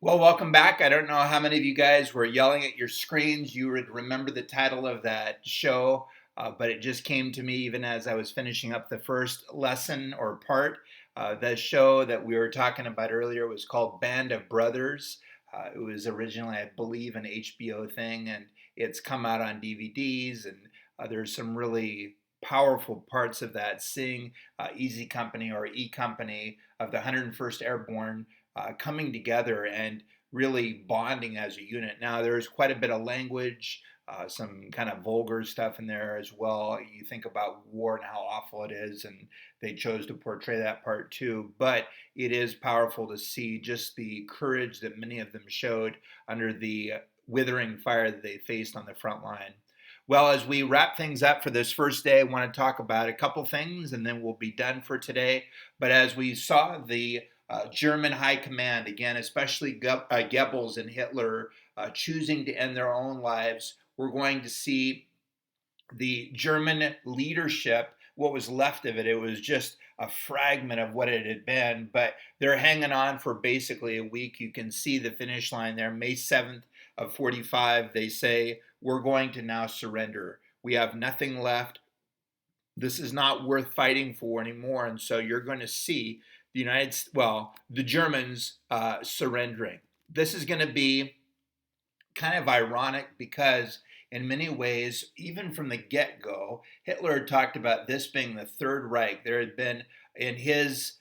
Well, welcome back. I don't know how many of you guys were yelling at your screens. You would remember the title of that show, but it just came to me even as I was finishing up the first lesson or part. The show that we were talking about earlier was called Band of Brothers. It was originally, I believe, an HBO thing, and it's come out on DVDs, and there's some really powerful parts of that. Seeing Easy Company or E Company of the 101st Airborne coming together and really bonding as a unit. Now, there's quite a bit of language, some kind of vulgar stuff in there as well. You think about war and how awful it is, and they chose to portray that part too. But it is powerful to see just the courage that many of them showed under the withering fire that they faced on the front line. Well, as we wrap things up for this first day, I want to talk about a couple things and then we'll be done for today. But as we saw the German high command, again, especially Goebbels and Hitler, choosing to end their own lives, we're going to see the German leadership, what was left of it, it was just a fragment of what it had been, but they're hanging on for basically a week. You can see the finish line there, May 7th of 45. They say, we're going to now surrender. We have nothing left. This is not worth fighting for anymore. And so you're going to see the Germans surrendering. This is going to be kind of ironic because in many ways, even from the get-go, Hitler had talked about this being the Third Reich. There had been in his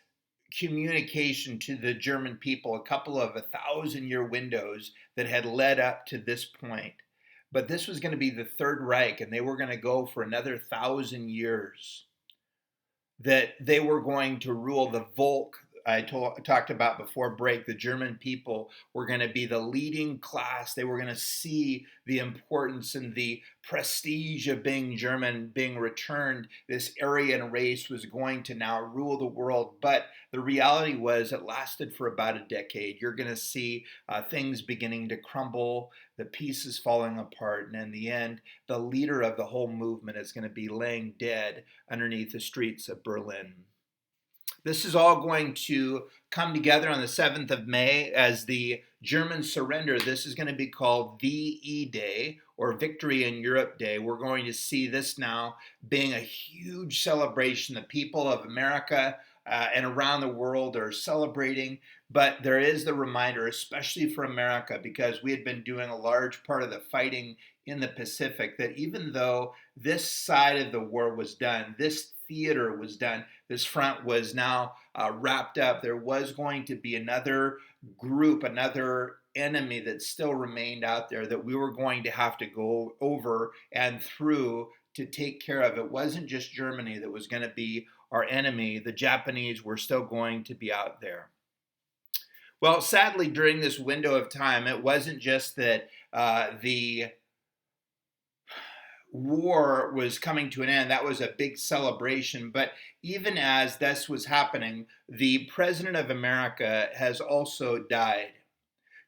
communication to the German people a couple of 1,000-year windows that had led up to this point. But this was going to be the Third Reich, and they were going to go for another 1,000 years. That they were going to rule the Volk. Talked about before break, the German people were going to be the leading class. They were going to see the importance and the prestige of being German being returned. This Aryan race was going to now rule the world. But the reality was it lasted for about a decade. You're going to see things beginning to crumble, the pieces falling apart. And in the end, the leader of the whole movement is going to be laying dead underneath the streets of Berlin. This is all going to come together on the 7th of May as the Germans surrender. This is going to be called VE Day or Victory in Europe Day. We're going to see this now being a huge celebration. The people of America and around the world are celebrating, but there is the reminder, especially for America, because we had been doing a large part of the fighting in the Pacific, that even though this side of the war was done, this theater was done, this front was now wrapped up, there was going to be another group, another enemy that still remained out there that we were going to have to go over and through to take care of. It wasn't just Germany that was going to be our enemy. The Japanese were still going to be out there. Well, sadly, during this window of time, it wasn't just that the war was coming to an end. That was a big celebration. But even as this was happening, the President of America has also died.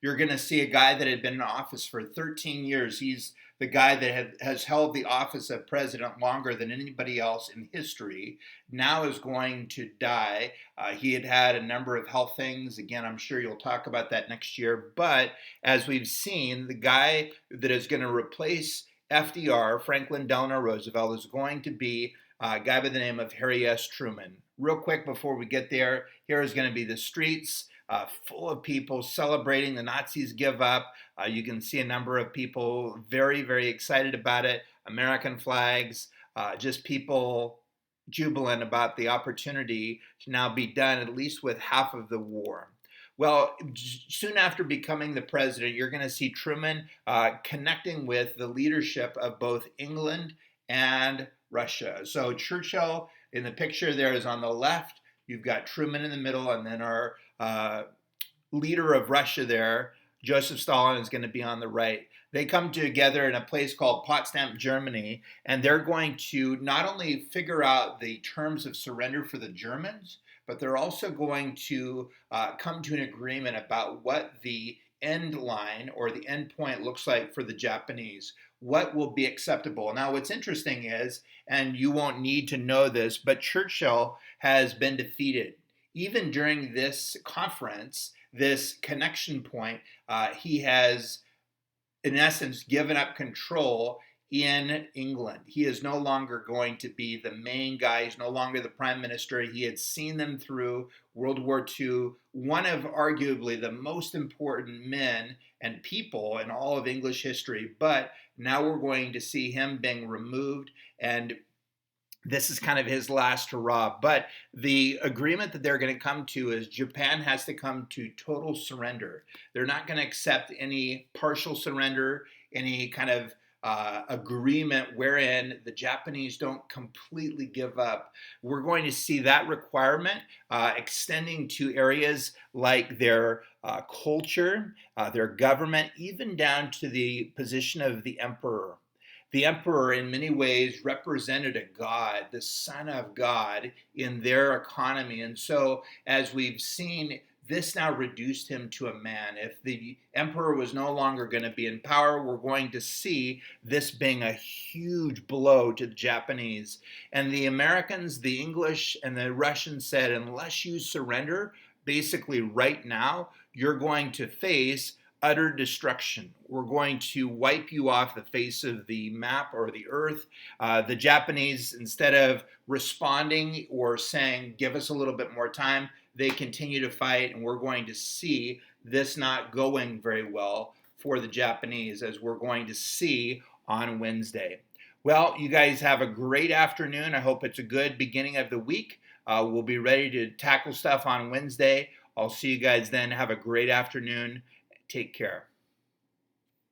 You're going to see a guy that had been in office for 13 years. He's the guy that has held the office of president longer than anybody else in history. Now is going to die. He had had a number of health things. Again, I'm sure you'll talk about that next year. But as we've seen, the guy that is going to replace FDR, Franklin Delano Roosevelt, is going to be a guy by the name of Harry S. Truman. Real quick before we get there, here is going to be the streets full of people celebrating the Nazis give up. You can see a number of people very, very excited about it. American flags, just people jubilant about the opportunity to now be done at least with half of the war. Well, soon after becoming the president, you're going to see Truman connecting with the leadership of both England and Russia. So Churchill in the picture there is on the left. You've got Truman in the middle, and then our leader of Russia there, Joseph Stalin, is going to be on the right. They come together in a place called Potsdam, Germany, and they're going to not only figure out the terms of surrender for the Germans, but they're also going to come to an agreement about what the end line or the end point looks like for the Japanese. What will be acceptable? Now, what's interesting is, and you won't need to know this, but Churchill has been defeated. Even during this conference, this connection point, he has in essence, given up control in England. He is no longer going to be the main guy. He's no longer the prime minister. He had seen them through World War II, one of arguably the most important men and people in all of English history. But now we're going to see him being removed, and this is kind of his last hurrah. But the agreement that they're going to come to is Japan has to come to total surrender. They're not going to accept any partial surrender, any kind of agreement wherein the Japanese don't completely give up. We're going to see that requirement extending to areas like their culture, their government, even down to the position of the emperor. The emperor, in many ways, represented a god, the son of God, in their economy. And so, as we've seen, this now reduced him to a man. If the emperor was no longer going to be in power, we're going to see this being a huge blow to the Japanese. And the Americans, the English, and the Russians said, unless you surrender, basically right now, you're going to face utter destruction. We're going to wipe you off the face of the map or the earth. The Japanese, instead of responding or saying, give us a little bit more time, they continue to fight, and we're going to see this not going very well for the Japanese, as we're going to see on Wednesday. Well, you guys have a great afternoon. I hope it's a good beginning of the week. We'll be ready to tackle stuff on Wednesday. I'll see you guys then. Have a great afternoon. Take care.